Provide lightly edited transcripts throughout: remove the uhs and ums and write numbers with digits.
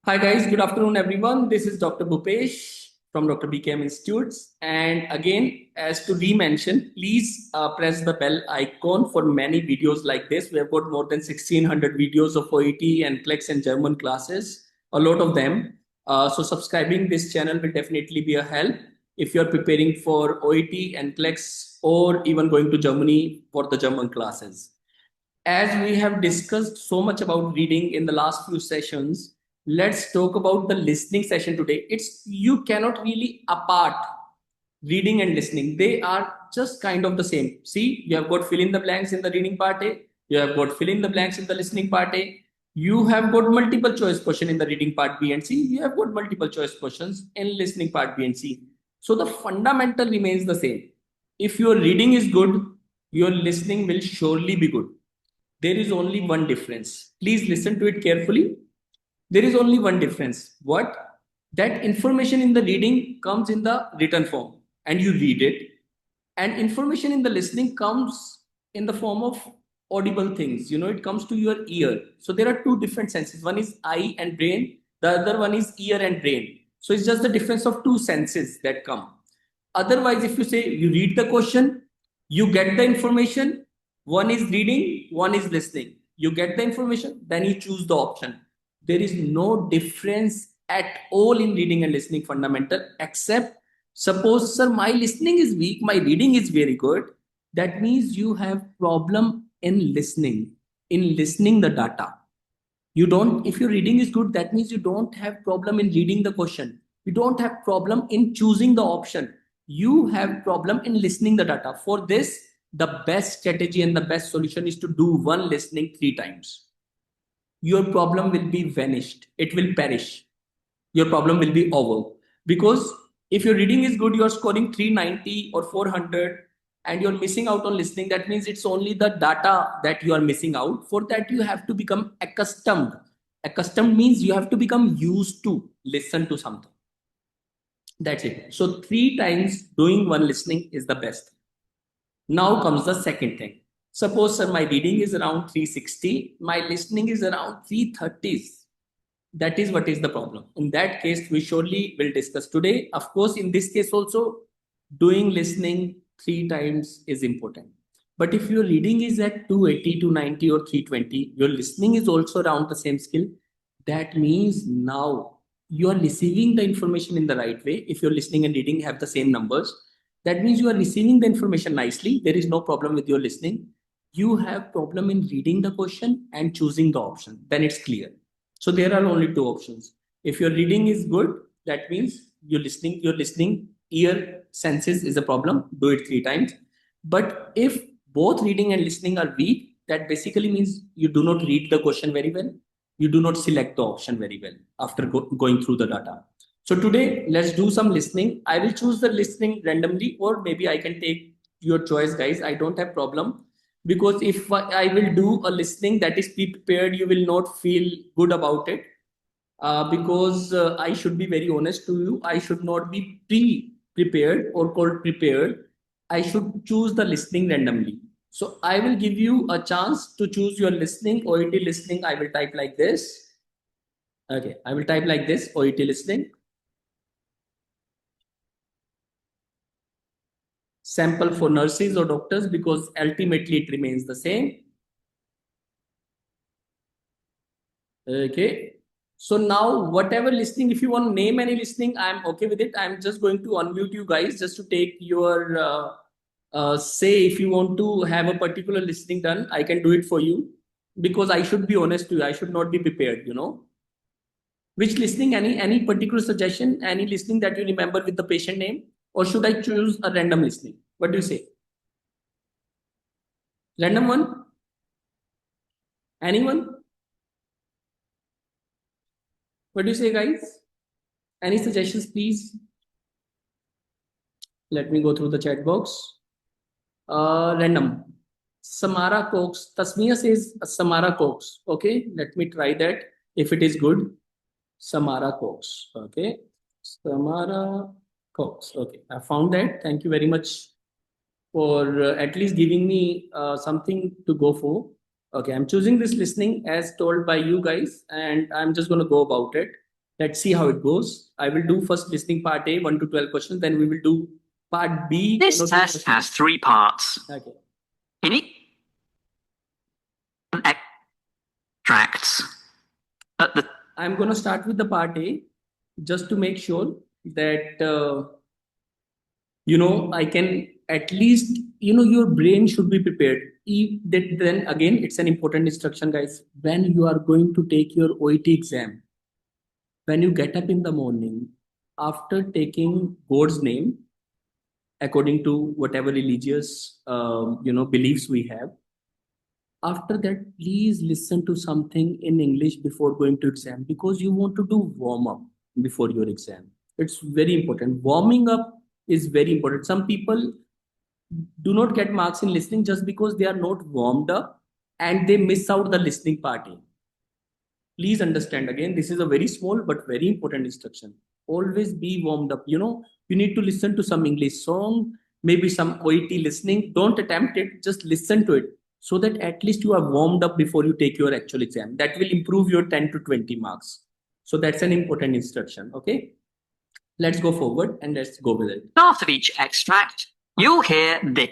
Hi guys, good afternoon everyone. This is Dr. Bhupesh from Dr. BKM Institutes. And again, as to re-mention, please press the bell icon for many videos like this. We have got more than 1600 videos of OET and NCLEX and German classes, a lot of them. So subscribing this channel will definitely be a help if you're preparing for OET and NCLEX or even going to Germany for the German classes. As we have discussed so much about reading in the last few sessions, let's talk about the listening session today. It's you cannot really apart reading and listening. They are just kind of the same. See, you have got fill in the blanks in the reading part A, you have got fill in the blanks in the listening part A, you have got multiple choice question in the reading part B and C, you have got multiple choice questions in listening part B and C. So the fundamental remains the same. If your reading is good, your listening will surely be good. There is only one difference. Please listen to it carefully. There is only one difference. What? That information in the reading comes in the written form and you read it. And information in the listening comes in the form of audible things. It comes to your ear. So there are two different senses. One is eye and brain, the other one is ear and brain. So it's just the difference of two senses that come. Otherwise, if you say you read the question, you get the information, one is reading, one is listening. You get the information, then you choose the option. There is no difference at all in reading and listening fundamental, except suppose, sir, my listening is weak, my reading is very good. That means you have problem in listening the data. You don't, if your reading is good, that means you don't have problem in reading the question. You don't have problem in choosing the option. You have problem in listening the data. For this, the best strategy and the best solution is to do one listening 3 times. Your problem will be vanished. It will perish. Your problem will be over. Because if your reading is good, you're scoring 390 or 400 and you're missing out on listening. That means it's only the data that you are missing out. For that, you have to become accustomed. Accustomed means you have to become used to listen to something. That's it. So 3 times doing one listening is the best. Now comes the second thing. Suppose, sir, my reading is around 360, my listening is around 330s. That is what is the problem. In that case, we surely will discuss today. Of course, in this case also, doing listening 3 times is important. But if your reading is at 280, 290 or 320, your listening is also around the same skill. That means now you are receiving the information in the right way. If your listening and reading have the same numbers, that means you are receiving the information nicely. There is no problem with your listening. You have problem in reading the question and choosing the option. Then it's clear. So there are only two options. If your reading is good, that means your listening ear senses is a problem. Do it 3 times. But if both reading and listening are weak, that basically means you do not read the question very well. You do not select the option very well after going through the data. So today, let's do some listening. I will choose the listening randomly, or maybe I can take your choice, guys. I don't have problem, because if I will do a listening that is pre-prepared, you will not feel good about it. Because I should be very honest to you, I should not be pre-prepared or called prepared. I should choose the listening randomly. So I will give you a chance to choose your listening, OET listening. I will type like this. Okay, I will type like this, OET listening. Sample for nurses or doctors, because ultimately it remains the same. Okay. So now whatever listening, if you want to name any listening, I'm okay with it. I'm just going to unmute you guys just to take your say. If you want to have a particular listening done, I can do it for you, because I should be honest to you. I should not be prepared. Which listening, any particular suggestion, any listening that you remember with the patient name, or should I choose a random listening? What do you say? Random one? Anyone? What do you say, guys? Any suggestions, please? Let me go through the chat box. Random. Samara Cox. Tasmia says Samara Cox. Okay, let me try that. If it is good, Samara Cox. Okay, Samara Cox. Okay, I found that. Thank you very much for at least giving me something to go for. Okay, I'm choosing this listening as told by you guys, and I'm just going to go about it. Let's see how it goes. I will do first listening part A, 1 to 12 questions. Then we will do part B. This test has 3 parts. Okay. In each extracts. I'm going to start with the part A just to make sure that, I can at least, your brain should be prepared. Then again, it's an important instruction, guys. When you are going to take your OET exam, when you get up in the morning, after taking God's name, according to whatever religious, beliefs we have, after that, please listen to something in English before going to exam because you want to do warm up before your exam. It's very important. Warming up is very important. Some people do not get marks in listening just because they are not warmed up and they miss out the listening part. Please understand, again, this is a very small but very important instruction. Always be warmed up. You need to listen to some English song, maybe some OET listening. Don't attempt it, just listen to it so that at least you are warmed up before you take your actual exam. That will improve your 10 to 20 marks. So that's an important instruction. Okay, let's go forward and let's go with it. After each extract, you'll hear this.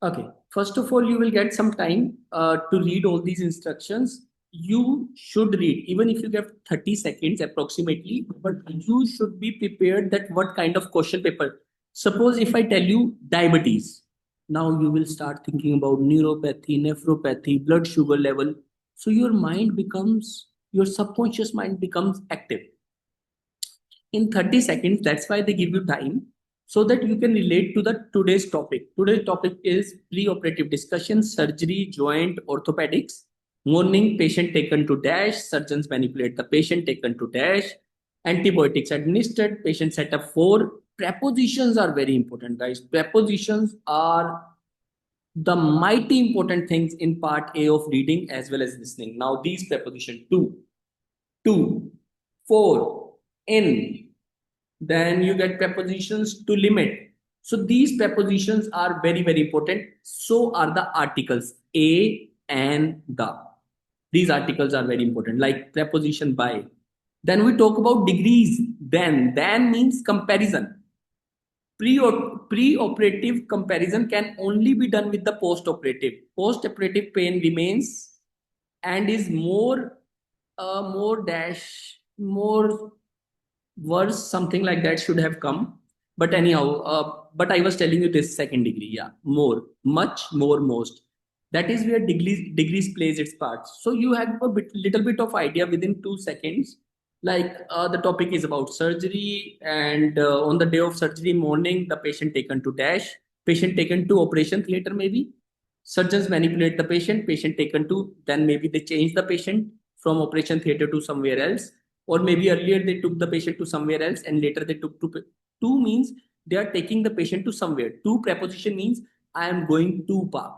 Okay, first of all, you will get some time to read all these instructions. You should read, even if you get 30 seconds approximately, but you should be prepared that what kind of question paper. Suppose if I tell you diabetes, now you will start thinking about neuropathy, nephropathy, blood sugar level. So your subconscious mind becomes active. In 30 seconds, that's why they give you time so that you can relate to the today's topic. Today's topic is pre-operative discussion, surgery, joint, orthopedics. Morning, patient taken to dash, surgeons manipulate the patient taken to dash, antibiotics administered, patient setup 4. Prepositions are very important, guys. Prepositions are the mighty important things in part A of reading as well as listening. Now, these prepositions, to, for, in, then you get prepositions to limit. So these prepositions are very, very important. So are the articles a and the. These articles are very important, like preposition by. Then we talk about degrees. Then means comparison. Pre-operative comparison can only be done with the post-operative. Post-operative pain remains and is more worse, something like that should have come. But anyhow, but I was telling you this second degree. Yeah, more, much more, most. That is where degrees plays its part. So you have a little bit of idea within 2 seconds. Like the topic is about surgery, and on the day of surgery morning, the patient taken to dash, patient taken to operation theater maybe. Surgeons manipulate the patient taken to, then maybe they change the patient from operation theater to somewhere else, or maybe earlier they took the patient to somewhere else and later they took to means they are taking the patient to somewhere. To preposition means I am going to park.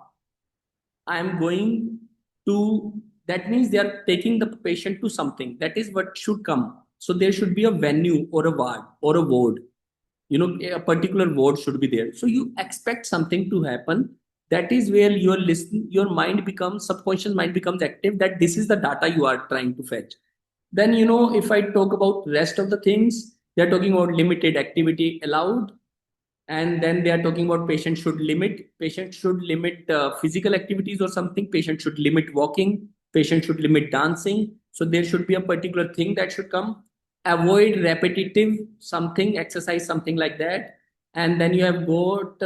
I am going to, that means they are taking the patient to something. That is what should come. So there should be a venue or a ward or a ward. A particular word should be there. So you expect something to happen. That is where your mind becomes, subconscious mind becomes active, that this is the data you are trying to fetch. Then, if I talk about rest of the things, they're talking about limited activity allowed. And then they are talking about patient should limit physical activities or something. Patient should limit walking. Patient should limit dancing. So there should be a particular thing that should come. Avoid repetitive something, exercise, something like that. And then you have got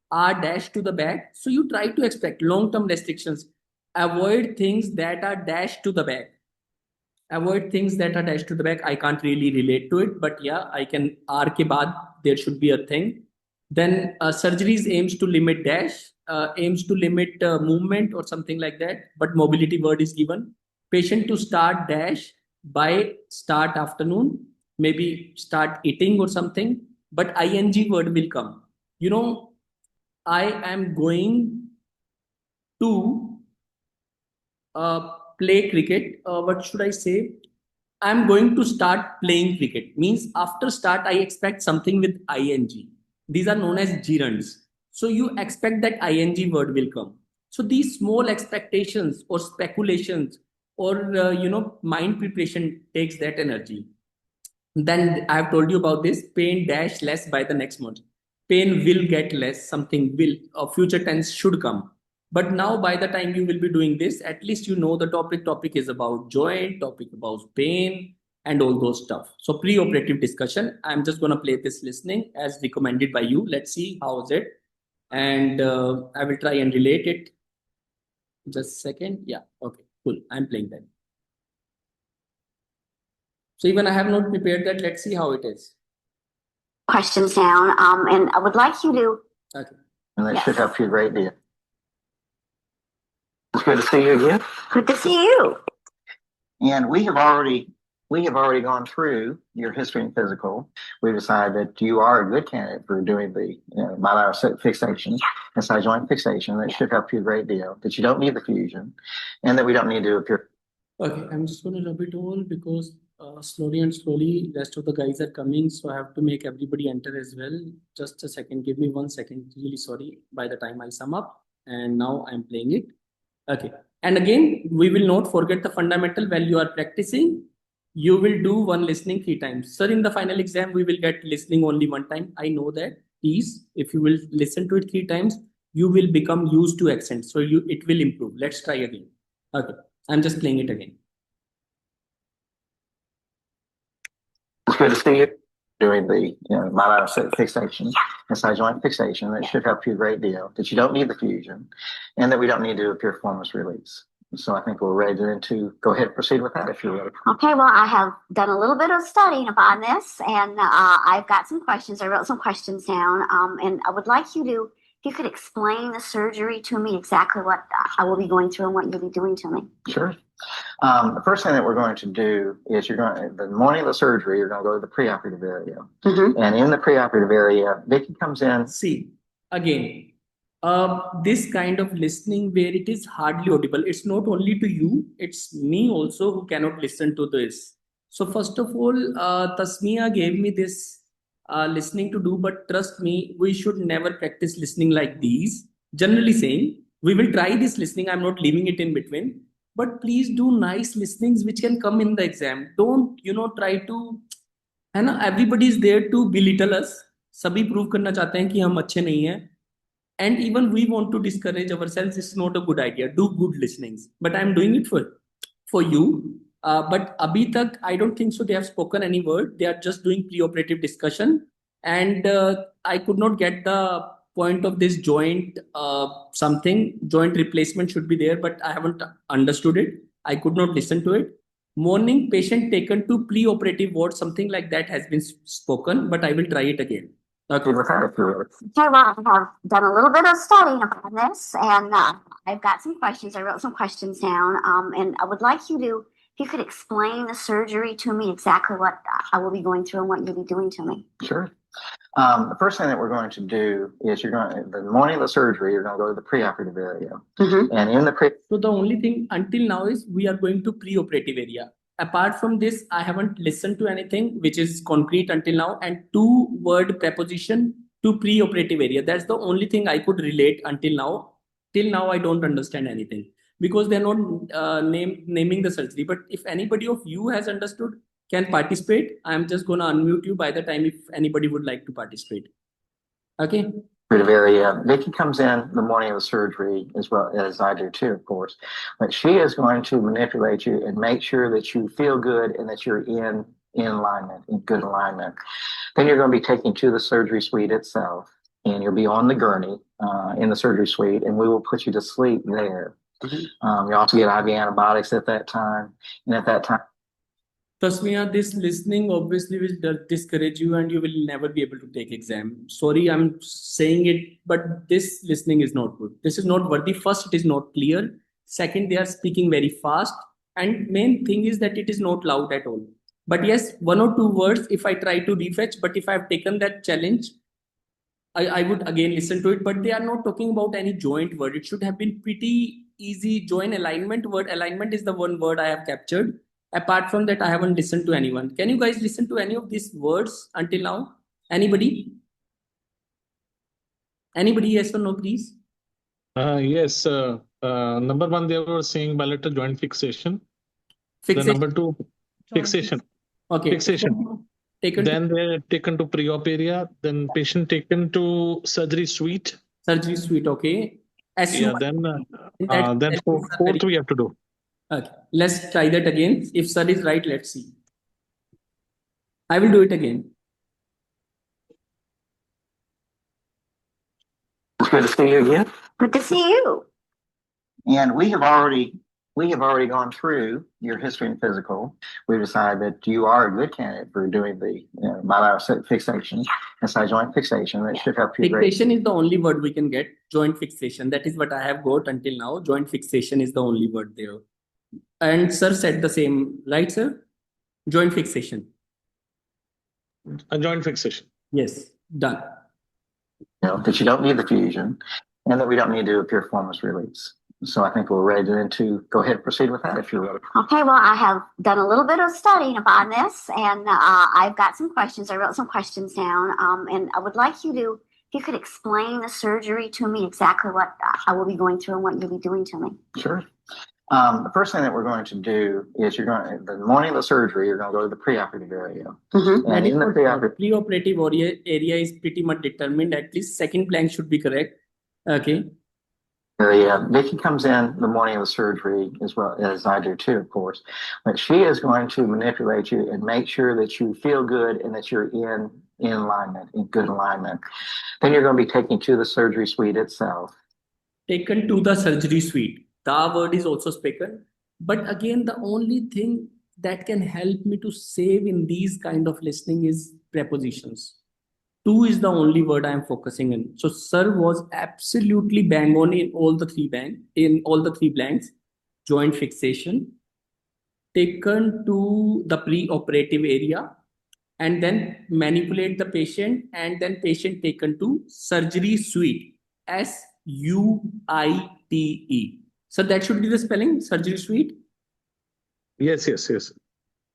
R dash to the back. So you try to expect long-term restrictions. Avoid things that are dashed to the back. Avoid things that are dashed to the back. I can't really relate to it, but yeah, I can. R ke baad there should be a thing. Then surgeries aims to limit dash, aims to limit movement or something like that. But mobility word is given. Patient to start dash by start afternoon, maybe start eating or something. But ing word will come. I am going to play cricket. What should I say? I'm going to start playing cricket. Means after start, I expect something with ing. These are known as gerunds. So you expect that ing word will come. So these small expectations or speculations or mind preparation takes that energy. Then I have told you about this pain dash less by the next month. Pain will get less, something will, a future tense should come. But now by the time you will be doing this, at least you know the topic is about joint, topic about pain and all those stuff. So pre-operative discussion, I'm just going to play this listening as recommended by you. Let's see how is it. And I will try and relate it. Just a second. Yeah. Okay, cool. I'm playing that. So even I have not prepared that. Let's see how it is. Questions down, and I would like you to. Okay. And that should help you a great deal. It's good to see you again. Good to see you. And we have already gone through your history and physical. We decided that you are a good candidate for doing the bilateral fixation and side joint fixation. That should help you a great deal. That you don't need the fusion, and that we don't need to appear. Okay, I'm just going to rub it all because slowly and slowly rest of the guys are coming, so I have to make everybody enter as well. Just a second, give me 1 second. Really sorry. By the time I sum up, and now I'm playing it. Okay, and again, we will not forget the fundamental. While you are practicing, you will do one listening 3 times. Sir, in the final exam, we will get listening only 1 time. I know that. Please, if you will listen to it 3 times, you will become used to accent. So it will improve. Let's try again. Okay, I'm just playing it again. It's good to see you doing the bilateral fixation and side joint fixation. That should help you a great deal. That you don't need the fusion, and that we don't need to do a piriformis release. So I think we're ready to go ahead and proceed with that if you're ready. Okay, well, I have done a little bit of studying upon this, and I've got some questions. I wrote some questions down, and I would like you to, if you could explain the surgery to me, exactly what I will be going through and what you'll be doing to me. Sure. The first thing that we're going to do is the morning of the surgery, you're going to go to the preoperative area. Mm-hmm. And in the preoperative area, Vicky comes in. See, again, this kind of listening where it is hardly audible. It's not only to you, it's me also who cannot listen to this. So first of all, Tasmia gave me this listening to do, but trust me, we should never practice listening like these. Generally saying, we will try this listening. I'm not leaving it in between. But please do nice listenings which can come in the exam. Don't, try to, everybody is there to belittle us. सभी prove करना चाहते हैं कि हम अच्छे नहीं हैं. And even we want to discourage ourselves. It's not a good idea. Do good listenings. But I'm doing it for you. But abhi tak, I don't think so they have spoken any word. They are just doing pre-operative discussion. And I could not get the point of this joint joint replacement should be there, but I haven't understood it. I could not listen to it. Morning patient taken to pre-operative ward, something like that has been spoken, but I will try it again. Okay. Okay, well, I have done a little bit of studying upon this, and I've got some questions. I wrote some questions down, and I would like you to, if you could explain the surgery to me, exactly what I will be going through and what you'll be doing to me. Sure. The first thing that we're going to do is the morning of the surgery, you're going to go to the preoperative area. Mm-hmm. And in the So the only thing until now is we are going to preoperative area. Apart from this, I haven't listened to anything which is concrete until now, and 2-word preposition to preoperative area. That's the only thing I could relate until now. Till now, I don't understand anything because they're not naming the surgery. But if anybody of you has understood, can participate. I'm just going to unmute you by the time if anybody would like to participate. Okay. Area. Vicky comes in the morning of the surgery as well as I do too, of course. But she is going to manipulate you and make sure that you feel good and that you're in alignment, in good alignment. Then you're going to be taken to the surgery suite itself, and you'll be on the gurney in the surgery suite, and we will put you to sleep there. Mm-hmm. You also get IV antibiotics at that time, and at that time. Tasmia, this listening obviously will discourage you and you will never be able to take exam. Sorry, I'm saying it, but this listening is not good. This is not worthy. First, it is not clear. Second, they are speaking very fast. And main thing is that it is not loud at all. But yes, 1 or 2 words if I try to refetch, but if I've taken that challenge, I would again listen to it. But they are not talking about any joint word. It should have been pretty easy. Joint alignment word. Alignment is the one word I have captured. Apart from that, I haven't listened to anyone. Can you guys listen to any of these words until now? Anybody? Anybody, yes or no, please? Yes. Number 1, they were saying bilateral joint fixation. The Fixation. number 2, fixation. Okay. Fixation. Taken to Then they're taken to pre-op area. Then patient taken to surgery suite. surgery suite. Okay. As Yeah. soon Then fourth we have to do. Okay. Let's try that again. If sir is right, let's see. I will do it again. It's good to see you again. Good to see you. And we have already gone through your history and physical. We've decided that you are a good candidate for doing the bilateral fixation and side joint fixation. That should help you great. Fixation is the only word we can get. Joint fixation. That is what I have got until now. Joint fixation is the only word there. And sir said the same, right, sir? Joint fixation. A joint fixation. Yes, done. That you don't need the fusion and that we don't need to do a piriformis release. So I think we're ready to go ahead and proceed with that if you're ready. Okay, well, I have done a little bit of studying upon this, and I've got some questions. I wrote some questions down, and I would like you to, if you could explain the surgery to me, exactly what I will be going through and what you'll be doing to me. Sure. The first thing that we're going to do is the morning of the surgery, you're going to go to the preoperative area. Mm-hmm. And in the preoperative area is pretty much determined. At least second blank should be correct. Okay. Vicky comes in the morning of the surgery, as well as I do too, of course. But she is going to manipulate you and make sure that you feel good and that you're in alignment, in good alignment. Then you're going to be taken to the surgery suite itself. Taken to the surgery suite. The word is also spoken. But again, the only thing that can help me to save in these kind of listening is prepositions. 2 is the only word I am focusing on. So sir was absolutely bang on in all the three blanks. Joint fixation, taken to the pre-operative area, and then manipulate the patient, and then patient taken to surgery suite. SUITE. So that should be the spelling, surgery suite. Yes.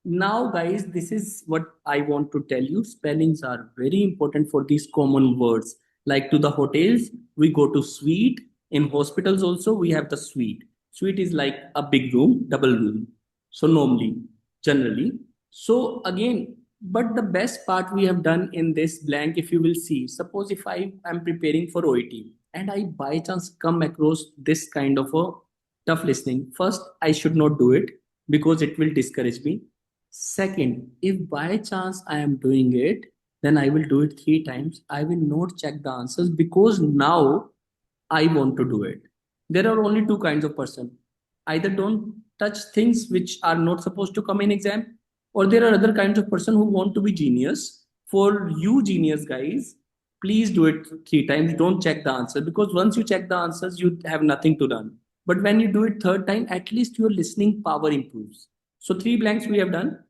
Now, guys, this is what I want to tell you. Spellings are very important for these common words. Like to the hotels, we go to suite. In hospitals also, we have the suite. Suite is like a big room, double room. So normally, generally. So again, but the best part we have done in this blank, if you will see, suppose if I am preparing for OET and I by chance come across this kind of a tough listening, first, I should not do it because it will discourage me. Second, if by chance I am doing it, then I will do it 3 times. I will not check the answers because now I want to do it. There are only 2 kinds of person. Either don't touch things which are not supposed to come in exam, or there are other kinds of person who want to be genius. For you genius guys, please do it 3 times. Don't check the answer, because once you check the answers, you have nothing to learn. But when you do it 3rd time, at least your listening power improves. So 3 blanks we have done.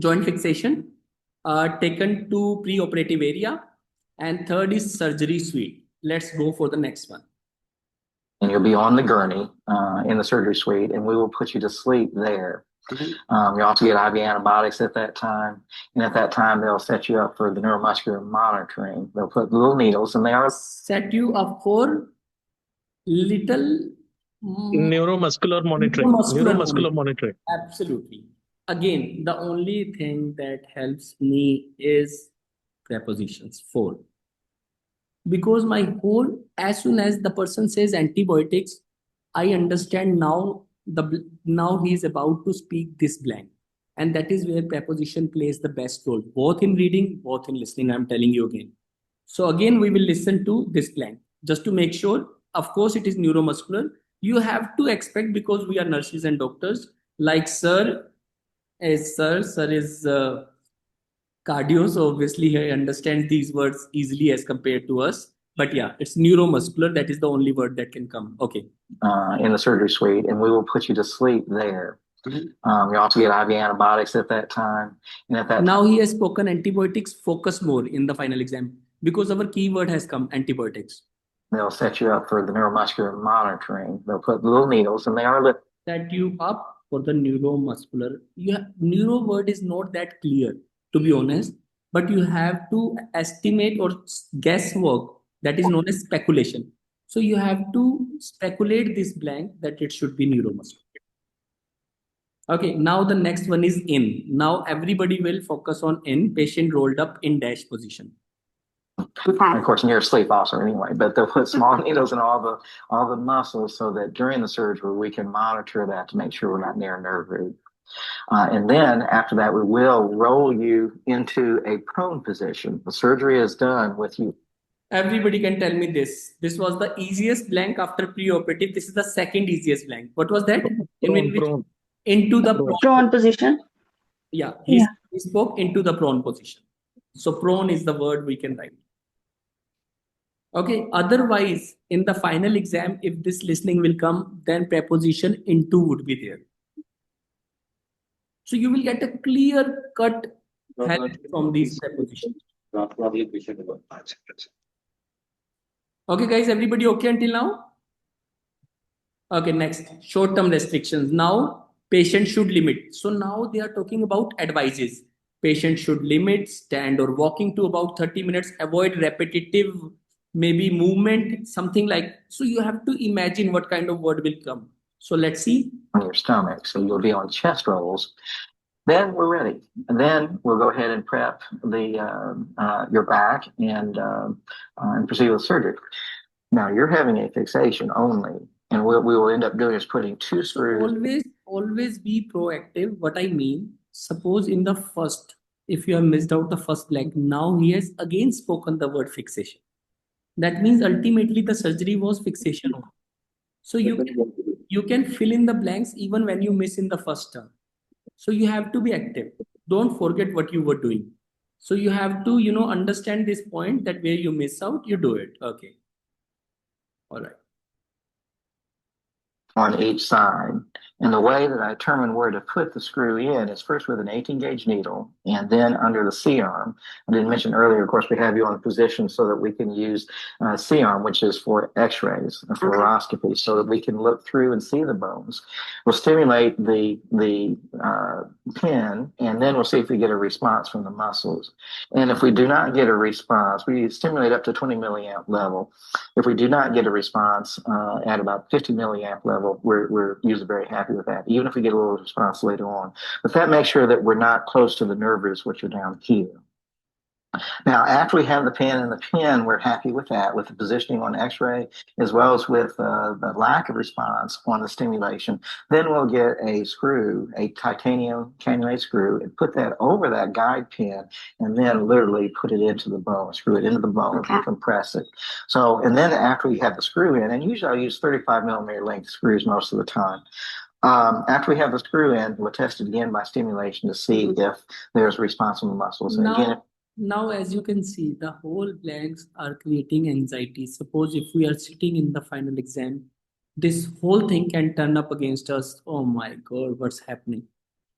Joint fixation, taken to pre-operative area, and 3rd is surgery suite. Let's go for the next one. And you'll be on the gurney in the surgery suite, and we will put you to sleep there. You also get IV antibiotics at that time. And at that time, they'll set you up for the neuromuscular monitoring. They'll put little needles, and they are set you up for little neuromuscular monitoring. Neuromuscular monitoring. Absolutely. Again, the only thing that helps me is prepositions. 4. Because as soon as the person says antibiotics, I understand now he is about to speak this blank. And that is where preposition plays the best role, both in reading, both in listening. I'm telling you again. So again, we will listen to this blank just to make sure. Of course, it is neuromuscular. You have to expect, because we are nurses and doctors, like sir is cardio, so obviously he understands these words easily as compared to us. But yeah, it's neuromuscular. That is the only word that can come. Okay. In the surgery suite, and we will put you to sleep there. You also get IV antibiotics at that time. And at that now he has spoken antibiotics. Focus more in the final exam, because our keyword has come, antibiotics. They'll set you up for the neuromuscular monitoring. They'll put little needles, and they are set you up for the neuromuscular. Neuro word is not that clear, to be honest, but you have to estimate or guesswork. That is known as speculation. So you have to speculate this blank that it should be neuromuscular. Okay, now the next one is in. Now everybody will focus on in, patient rolled up in dash position. And of course, near sleep also anyway, but they'll put small needles in all the muscles so that during the surgery we can monitor that to make sure we're not near a nerve root. And then after that, we will roll you into a prone position. The surgery is done with you. Everybody can tell me this. This was the easiest blank after pre-operative. This is the second easiest blank. What was that? Prone. Into the Prone. prone position. Yeah, Yeah. he spoke into the prone position. So prone is the word we can write. Okay, otherwise in the final exam, if this listening will come, then preposition into would be there. So you will get a clear cut help from these prepositions. Okay, guys, everybody okay until now? Okay, next, short-term restrictions. Now, patient should limit. So now they are talking about advices. Patient should limit stand or walking to about 30 minutes, avoid repetitive, maybe movement, something like. So you have to imagine what kind of word will come. So let's see. On your stomach, so you'll be on chest rolls. Then we're ready. And then we'll go ahead and prep your back and proceed with surgery. Now you're having a fixation only, and what we will end up doing is putting two screws. Always be proactive. What I mean, suppose in the first, if you have missed out the first blank, now he has again spoken the word fixation. That means ultimately the surgery was fixation. So you can fill in the blanks even when you miss in the first term. So you have to be active. Don't forget what you were doing. So you have to, understand this point that where you miss out, you do it. Okay. All right. On each side. And the way that I determine where to put the screw in is first with an 18-gauge needle and then under the C-arm. I didn't mention earlier, of course, we have you on position so that we can use C-arm, which is for x-rays and fluoroscopy, so that we can look through and see the bones. We'll stimulate the pin, and then we'll see if we get a response from the muscles. And if we do not get a response, we stimulate up to 20 milliamp level. If we do not get a response at about 50 milliamp level, we're usually very happy with that, even if we get a little response later on. But that makes sure that we're not close to the nerve roots, which are down here. Now, after we have the pin and the pin, we're happy with that, with the positioning on x-ray, as well as with the lack of response on the stimulation. Then we'll get a screw, a titanium cannulated screw, and put that over that guide pin, and then literally put it into the bone, screw it into the bone and compress it. So, and then after we have the screw in, and usually I use 35 millimeter length screws most of the time. After we have the screw in, we'll test it again by stimulation to see if there's a response on the muscles. And again, now, as you can see, the whole blanks are creating anxiety. Suppose if we are sitting in the final exam, this whole thing can turn up against us. Oh my God, what's happening?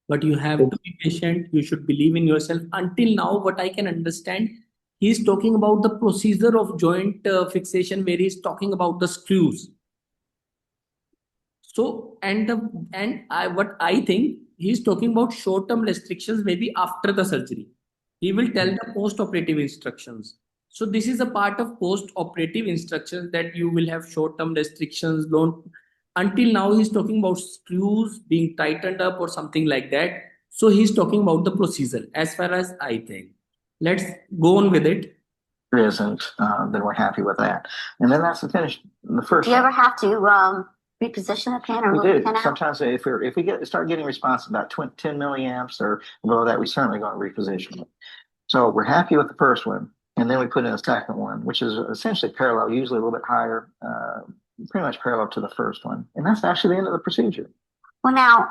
But you have to be patient. You should believe in yourself. Until now, what I can understand, he's talking about the procedure of joint fixation, where he's talking about the screws. So, what I think he's talking about short-term restrictions, maybe after the surgery. He will tell the post-operative instructions. So this is a part of post-operative instructions that you will have short-term restrictions. Until now, he's talking about screws being tightened up or something like that. So he's talking about the procedure, as far as I think. Let's go on with it. Isn't, then we're happy with that. And then that's the finish. The first. Do you ever have to reposition a pin or move the pin out? Sometimes if we start getting response about 10 milliamps or below that, we certainly going to reposition it. So we're happy with the first one, and then we put in a second one, which is essentially parallel, usually a little bit higher, pretty much parallel to the first one. And that's actually the end of the procedure. Well, now,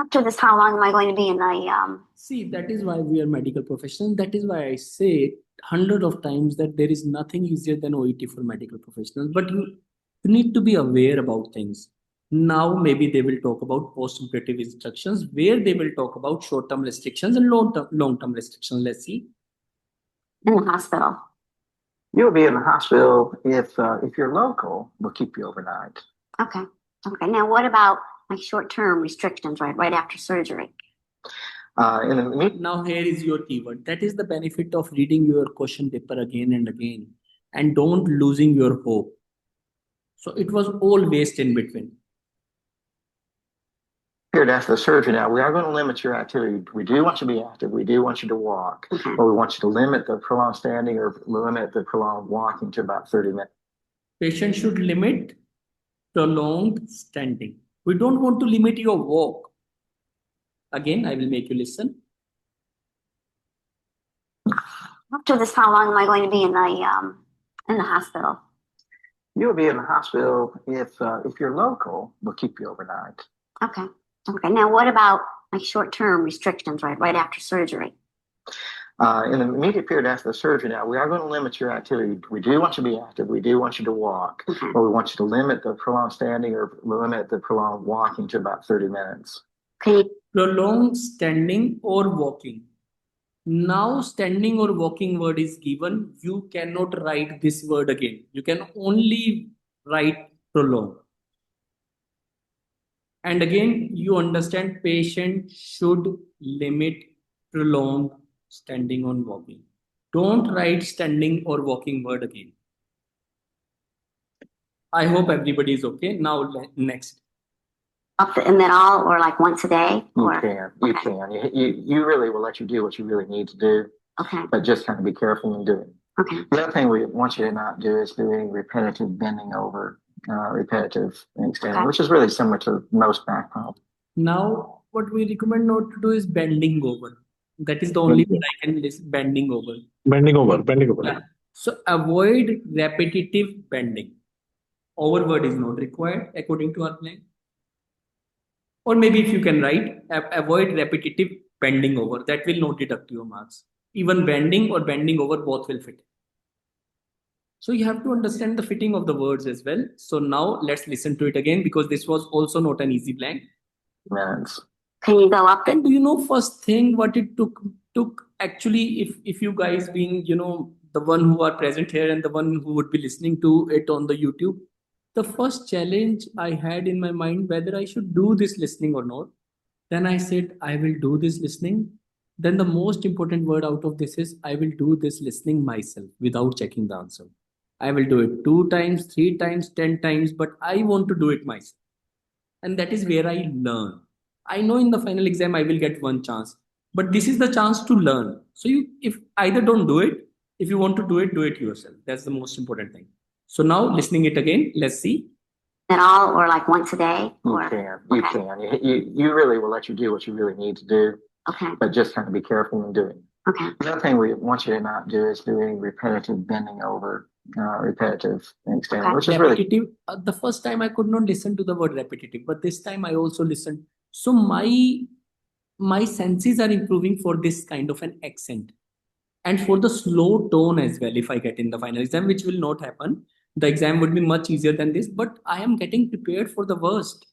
after this, how long am I going to be in the... See, that is why we are medical professionals. That is why I say hundreds of times that there is nothing easier than OET for medical professionals. But you need to be aware about things. Now, maybe they will talk about post-operative instructions, where they will talk about short-term restrictions and long-term restrictions. Let's see. In the hospital. You'll be in the hospital if you're local. We'll keep you overnight. Okay. Okay. Now, what about like short-term restrictions right after surgery? Now, here is your keyword. That is the benefit of reading your question paper again and again, and don't losing your hope. So it was all waste in between. Period after the surgery. Now, we are going to limit your activity. We do want you to be active. We do want you to walk, Okay. but we want you to limit the prolonged standing or limit the prolonged walking to about 30 minutes. Patient should limit prolonged standing. We don't want to limit your walk. Again, I will make you listen. After this, how long am I going to be in the hospital? You'll be in the hospital if you're local. We'll keep you overnight. Okay. Okay. Now, what about like short-term restrictions, right after surgery? In the immediate period after the surgery, now we are going to limit your activity. We do want you to be active. We do want you to walk, Okay. but we want you to limit the prolonged standing or limit the prolonged walking to about 30 minutes. Okay. Prolonged standing or walking. Now, standing or walking word is given. You cannot write this word again. You can only write prolonged. And again, you understand patient should limit prolonged standing or walking. Don't write standing or walking word again. I hope everybody is okay. Now, next. And then all, or like once a day? You Or, can. okay. You really will let you do what you really need to do, Okay. but just kind of be careful in doing it. Okay. The other thing we want you to not do is doing repetitive bending over, repetitive extending, Okay. which is really similar to most back problems. Now, what we recommend not to do is bending over. That is the only word I can list, bending over. Bending over, bending over. Yeah. So avoid repetitive bending. Over word is not required according to our plan. Or maybe if you can write, avoid repetitive bending over. That will not deduct your marks. Even bending or bending over, both will fit. So you have to understand the fitting of the words as well. So now let's listen to it again, because this was also not an easy blank. Minutes. Can you go up? And do you know first thing what it took actually, if you guys being, the one who are present here and the one who would be listening to it on the YouTube, the first challenge I had in my mind whether I should do this listening or not. Then I said I will do this listening. Then the most important word out of this is I will do this listening myself without checking the answer. I will do it 2 times, 3 times, 10 times, but I want to do it myself. And that is where I learn. I know in the final exam I will get one chance, but this is the chance to learn. So you, if either don't do it, if you want to do it yourself. That's the most important thing. So now listening it again, let's see. At all, or like once a day? Or, You can. You really will let you do what you really need to do, okay. but just kind of be careful in doing it. Okay. The other thing we want you to not do is doing repetitive bending over, repetitive extending, Okay. which is really Repetitive. The first time I could not listen to the word repetitive, but this time I also listened. So my senses are improving for this kind of an accent and for the slow tone as well. If I get in the final exam, which will not happen, the exam would be much easier than this, but I am getting prepared for the worst.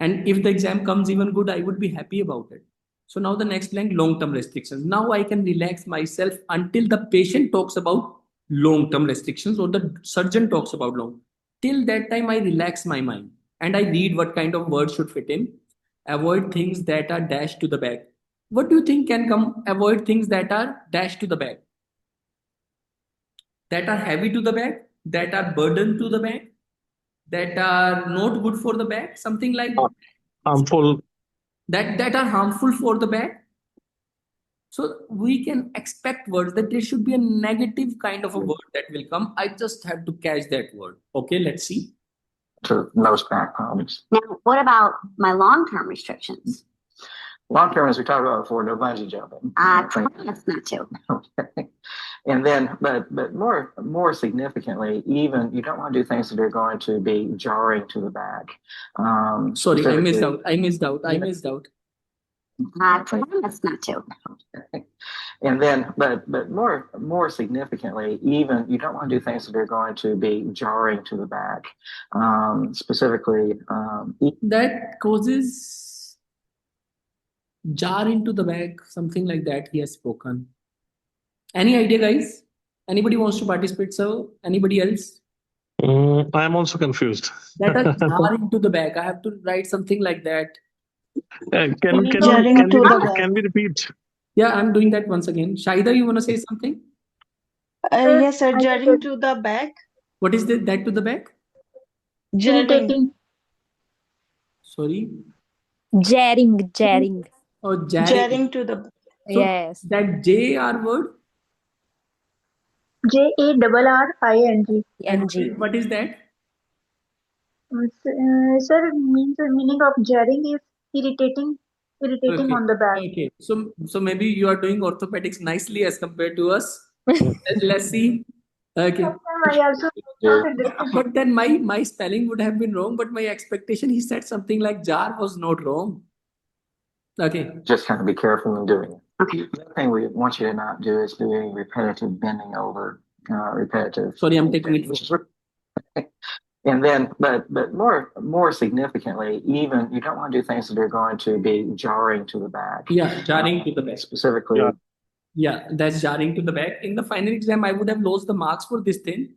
And if the exam comes even good, I would be happy about it. So now the next blank, long-term restrictions. Now I can relax myself until the patient talks about long-term restrictions or the surgeon talks about long. Till that time, I relax my mind and I read what kind of words should fit in. Avoid things that are dashed to the back. What do you think can come? Avoid things that are dashed to the back, that are heavy to the back, that are burden to the back, that are not good for the back, something like Harmful. that are harmful for the back. So we can expect words that there should be a negative kind of a word that will come. I just have to catch that word. Okay, let's see. to most back problems. Now, what about my long-term restrictions? Long term, as we talked about before, no bungee jumping. I promise not to. Okay. And then, but more significantly, even you don't want to do things that are going to be jarring to the back. Sorry, I missed specifically- out. I missed out. I promise not to. And then, but more significantly, even you don't want to do things that are going to be jarring to the back. Specifically, That causes jar into the bag, something like that he has spoken. Any idea, guys? Anybody wants to participate, sir? Anybody else? I am also confused. That a jar into the bag. I have to write something like that. Can we repeat? Yeah, I'm doing that once again. Shaida, you want to say something? Yes, sir. Jarring to the back. What is that to the back? Jarring. Sorry. Jarring. or jarring? Jarring to the back. So Yes. that JR word, JARRING. NG. what is that? Sir, means the meaning of jarring is irritating Okay. on the back. Okay. So maybe you are doing orthopedics nicely as compared to us. Let's see. Okay. I also But then my spelling would have been wrong, but my expectation, he said something like jar was not wrong. Okay. Just kind of be careful in doing it. Okay. The other thing we want you to not do is do any repetitive bending over, repetitive. Sorry, I'm taking it. And then, but more significantly, even you don't want to do things that are going to be jarring to the back. Yeah, jarring to the back. Specifically. Yeah, that's jarring to the back. In the final exam, I would have lost the marks for this thing.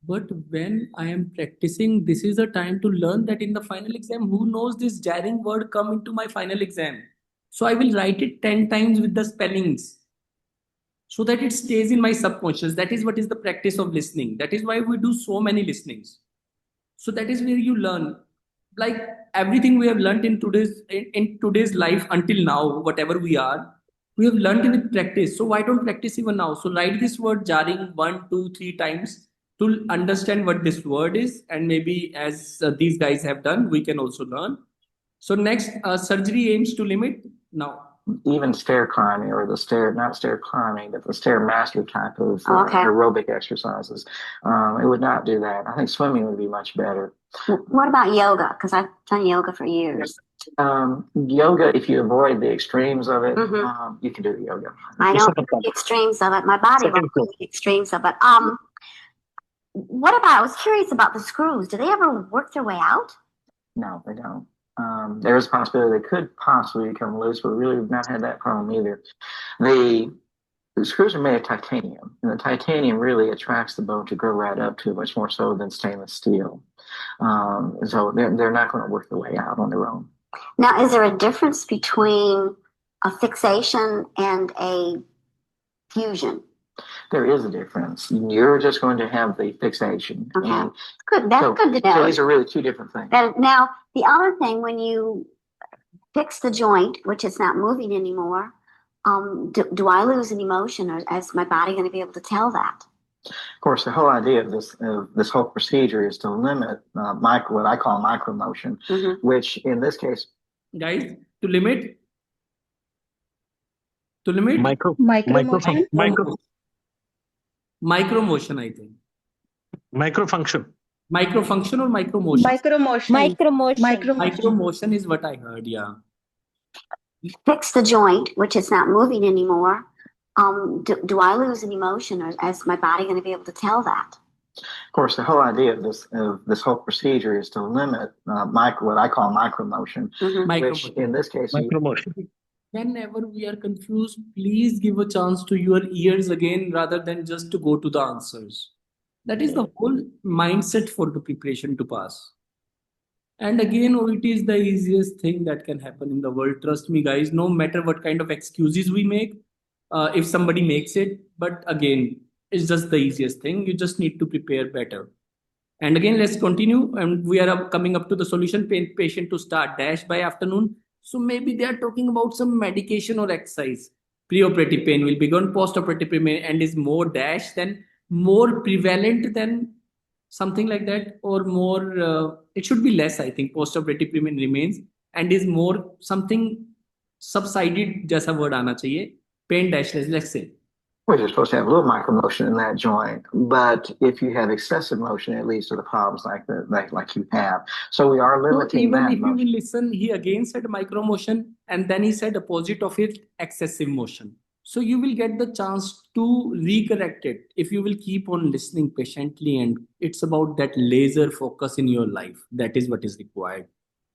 But when I am practicing, this is the time to learn that in the final exam, who knows this jarring word come into my final exam. So I will write it 10 times with the spellings so that it stays in my subconscious. That is what is the practice of listening. That is why we do so many listenings. So that is where you learn. Like everything we have learned in today's life until now, whatever we have learned with practice. So why don't practice even now? So write this word jarring 1, 2, 3 times to understand what this word is, and maybe as these guys have done, we can also learn. So next, surgery aims to limit now. Even stair climbing, or not stair climbing, but the stair master type of Okay. aerobic exercises. It would not do that. I think swimming would be much better. What about yoga? Because I've done yoga for years. Yoga, if you avoid the extremes of it, Mhm. you can do yoga. I know the extremes of it. My body won't do the extremes of it. What about? I was curious about the screws. Do they ever work their way out? No, they don't. There is a possibility they could possibly become loose, but really we've not had that problem either. The screws are made of titanium, and the titanium really attracts the bone to grow right up to it, much more so than stainless steel. So they're not going to work their way out on their own. Now, is there a difference between a fixation and a fusion? There is a difference. You're just going to have the fixation. Okay. And Good. That's good to know. So these are really two different things. Now, the other thing, when you fix the joint, which is not moving anymore, do I lose any motion, or is my body going to be able to tell that? Of course, the whole idea of this whole procedure is to limit what I call micromotion, which in this case, guys, to limit micromotion, I think. Microfunction. Microfunction or micromotion? Micromotion is what I heard, yeah. Fix the joint, which is not moving anymore. Do I lose any motion, or is my body going to be able to tell that? Of course, the whole idea of this whole procedure is to limit what I call micromotion, which in this case, micromotion. Whenever we are confused, please give a chance to your ears again rather than just to go to the answers. That is the whole mindset for the preparation to pass. And again, OET is the easiest thing that can happen in the world. Trust me, guys, no matter what kind of excuses we make, if somebody makes it, but again, it's just the easiest thing. You just need to prepare better. And again, let's continue. And we are coming up to the solution. Patient to start dash by afternoon. So maybe they are talking about some medication or exercise. Preoperative pain will be gone. Post-operative pain and is more dash than more prevalent than something like that, or more. It should be less. I think post-operative pain remains and is more something subsided. Jasa word आना चाहिए. Pain dashless. Let's say. Well, you're supposed to have a little micromotion in that joint, but if you have excessive motion, it leads to the problems like you have. So we are limiting that. Even if you will listen, he again said micromotion, and then he said opposite of it, excessive motion. So you will get the chance to recorrect it if you will keep on listening patiently, and it's about that laser focus in your life. That is what is required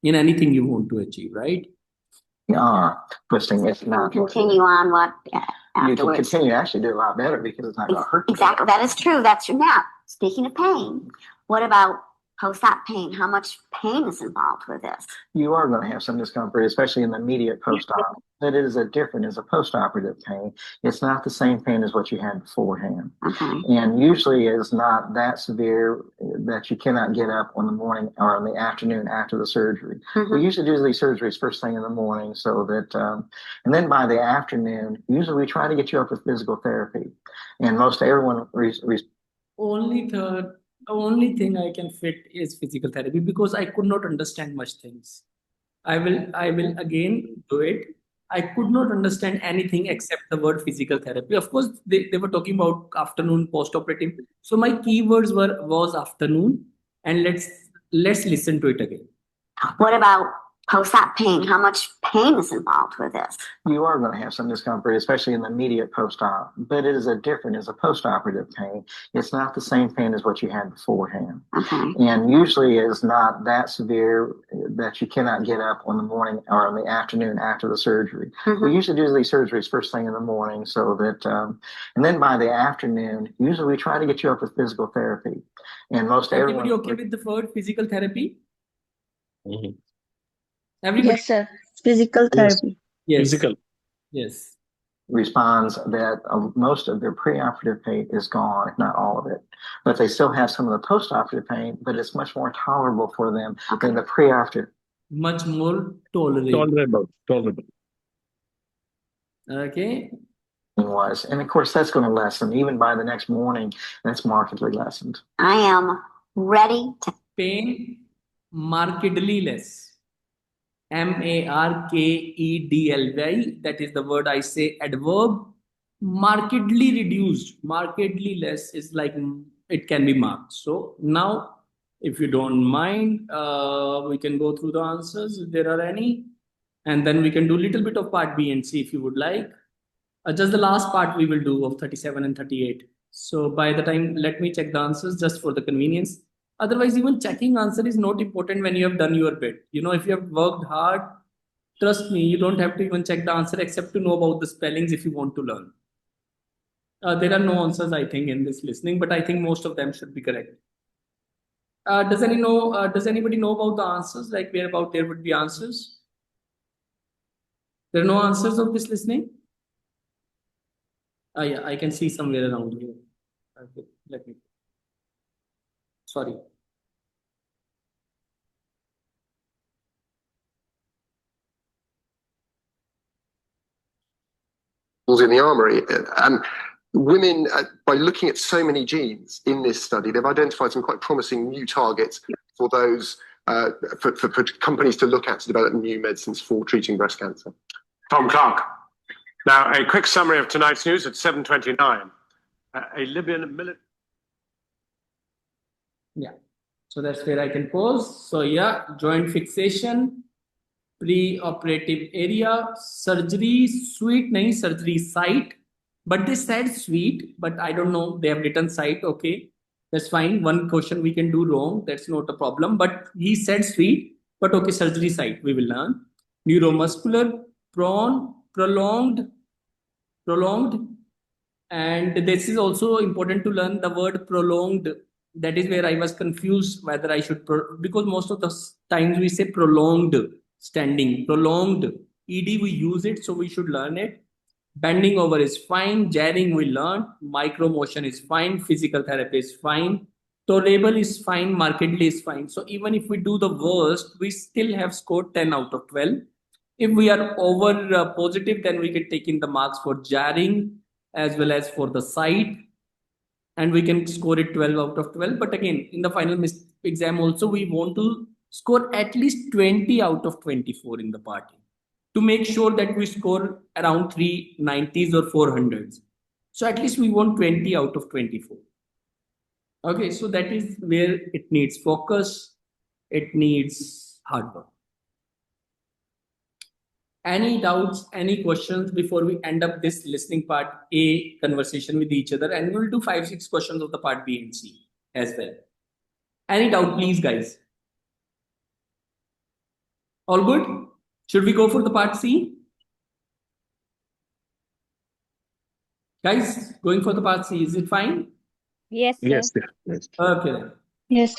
in anything you want to achieve, right? Twisting it's not. Continue on what? You can continue to actually do a lot better because it's not going to hurt you. Exactly. That is true. That's true. Now, speaking of pain, what about post-op pain? How much pain is involved with this? You are going to have some discomfort, especially in the immediate post-op. But it is different as a post-operative pain. It's not the same pain as what you had beforehand. Okay. And usually it's not that severe that you cannot get up on the morning or in the afternoon after the surgery. Mm-hmm. We usually do these surgeries first thing in the morning so that, and then by the afternoon, usually we try to get you up with physical therapy. And most everyone only thing I can fit is physical therapy because I could not understand much things. I will again do it. I could not understand anything except the word physical therapy. Of course, they were talking about afternoon post-operative. So my keywords was afternoon, and let's listen to it again. What about post-op pain? How much pain is involved with this? You are going to have some discomfort, especially in the immediate post-op. But it is different as a post-operative pain. It's not the same pain as what you had beforehand. Okay. And usually it's not that severe that you cannot get up on the morning or in the afternoon after the surgery. Mm-hmm. We usually do these surgeries first thing in the morning so that, and then by the afternoon, usually we try to get you up with physical therapy. And most Everybody everyone... okay with the word physical therapy? Mm-hmm. Everybody? Yes, sir. Physical therapy. Yes. Physical. Yes. Responds that most of their preoperative pain is gone, if not all of it. But they still have some of the postoperative pain, but it's much more tolerable for them than the preoperative. Much more tolerable. Tolerable. Okay. Was. And of course, that's going to lessen. Even by the next morning, that's markedly lessened. I am ready to... Pain markedly less. markedly. That is the word I say adverb. Markedly reduced. Markedly less is like it can be marked. So now, if you don't mind, we can go through the answers if there are any. And then we can do a little bit of part B and C if you would like. Just the last part we will do of 37 and 38. So by the time, let me check the answers just for the convenience. Otherwise, even checking answer is not important when you have done your bit. You know, if you have worked hard, trust me, you don't have to even check the answer except to know about the spellings if you want to learn. There are no answers, I think, in this listening, but I think most of them should be correct. Does anybody know about the answers? Like whereabout there would be answers? There are no answers of this listening? Yeah, I can see somewhere around here. Okay, let me. Sorry. In the armory, women, by looking at so many genes in this study, they've identified some quite promising new targets for those for companies to look at to develop new medicines for treating breast cancer. Tom Clark. Now, a quick summary of tonight's news at 7:29. A Libyan military. Yeah, so that's where I can pause. So yeah, joint fixation, pre-operative area, surgery suite, nahi surgery site, but they said suite, but I don't know, they have written site. Okay, that's fine. One question we can do wrong, that's not a problem, but he said suite, but okay, surgery site we will learn. Neuromuscular, prolonged, and this is also important to learn the word prolonged. That is where I was confused whether I should, because most of the times we say prolonged standing, prolonged ed we use it, so we should learn it. Bending over is fine, jarring we learn, micro motion is fine, physical therapy is fine, tolerable is fine, markedly is fine. So even if we do the worst, we still have scored 10 out of 12. If we are over positive, then we can take in the marks for jarring as well as for the site, and we can score it 12 out of 12. But again, in the final exam also, we want to score at least 20 out of 24 in the party to make sure that we score around 390s or 400s. So at least we want 20 out of 24. Okay, so that is where it needs focus, it needs hard work. Any doubts, any questions before we end up this listening part A conversation with each other, and we'll do 5-6 questions of the part B and C as well. Any doubt, please, guys? All good? Should we go for the part C? Guys, going for the part C, is it fine? Yes, sir. Yes. Okay. Yes.